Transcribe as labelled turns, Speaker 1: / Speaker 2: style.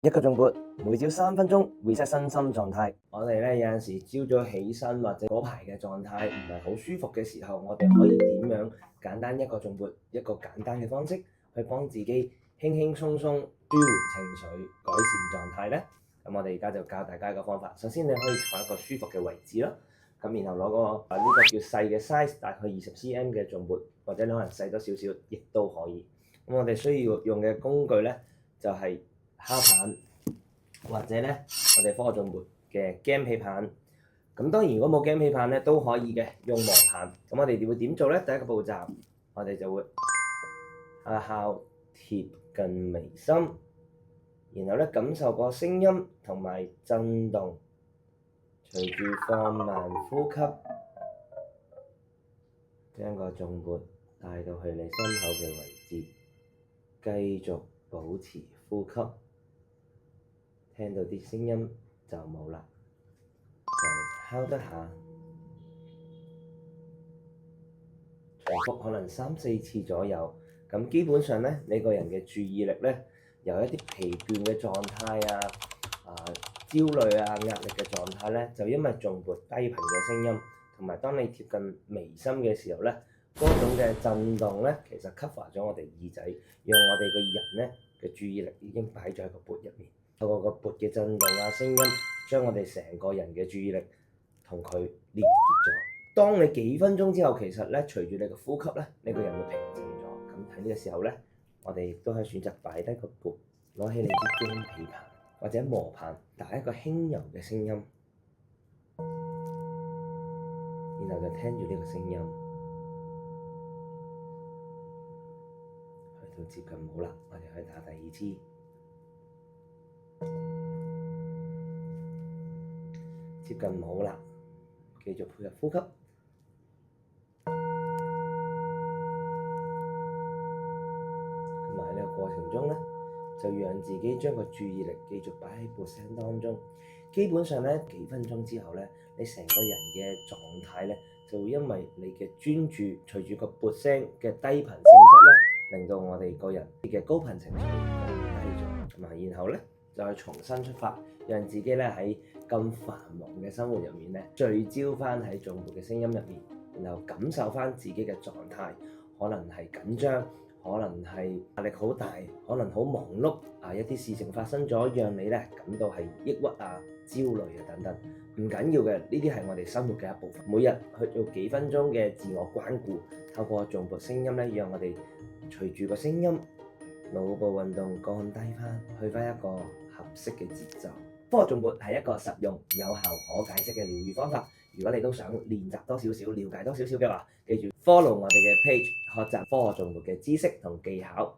Speaker 1: 一個頌缽，每朝3分鐘，reset身心狀態。我哋咧有陣時朝早起身或者嗰排嘅狀態唔係好舒服嘅時候，我哋可以點樣簡單一個頌缽，一個簡單嘅方式去幫自己輕輕鬆鬆舒緩情緒、改善狀態呢？咁我哋而家就教大家一個方法。首先你可以坐一個舒服嘅位置啦，咁然後攞個呢個叫細嘅 size，大概20cm 嘅頌缽，或者可能細多少少，亦都可以。咁我哋需要用嘅工具呢，就係敲棒，或者咧我哋科學頌缽嘅麂皮棒。咁當然如果冇麂皮棒咧都可以嘅，用磨棒。咁我哋會點做咧？第一個步驟，我哋就會敲貼近眉心，然後咧感受個聲音同埋震動，隨住放慢呼吸，將個頌缽帶到去你心口嘅位置，繼續保持呼吸。聽到啲聲音就冇啦，再敲得下，重複可能3-4次左右。咁基本上咧，你個人嘅注意力咧，由一啲疲倦嘅狀態焦慮壓力嘅狀態咧，就因為頌缽低頻嘅聲音，同埋當你貼近眉心嘅時候咧，嗰種嘅震動咧，其實 cover 咗我哋耳仔，讓我哋個人咧嘅注意力已經擺咗喺個缽入面。透過個缽嘅震動聲音，將我哋成個人嘅注意力同佢連結咗。當你幾分鐘之後，其實咧隨住你嘅呼吸咧，你個人會平靜咗。咁喺呢個時候咧，我哋亦都可以選擇擺低個缽，攞起你支麂皮棒或者磨棒，打一個輕柔嘅聲音，然後就聽住呢個聲音，去到接近冇啦，我哋可以打第2支。接近冇啦，繼續配合呼吸。咁喺呢個過程中咧，就讓自己將個注意力繼續擺喺缽聲當中。基本上咧，幾分鐘之後咧，你成個人嘅狀態咧，就會因為你嘅專注，隨住個缽聲嘅低頻性質咧，令到我哋個人嘅高頻情緒降低咗。咁啊，然後咧，再重新出發，讓自己咧喺咁繁忙嘅生活入面咧，聚焦翻喺頌缽嘅聲音入面，然後感受翻自己嘅狀態，可能係緊張，可能係壓力好大，可能好忙碌一啲事情發生咗，讓你咧感到係抑鬱焦慮等等，唔緊要嘅，呢啲係我哋生活嘅一部分。每日去做幾分鐘嘅自我關顧，透過頌缽聲音咧，讓我哋隨住個聲音，腦部運動降低翻，去翻一個合適嘅節奏。科學頌缽係一個實用、有效、可解釋嘅療癒方法。如果你都想練習多少少、了解多少少嘅話，記住 follow 我哋嘅 page，學習科學頌缽嘅知識同技巧。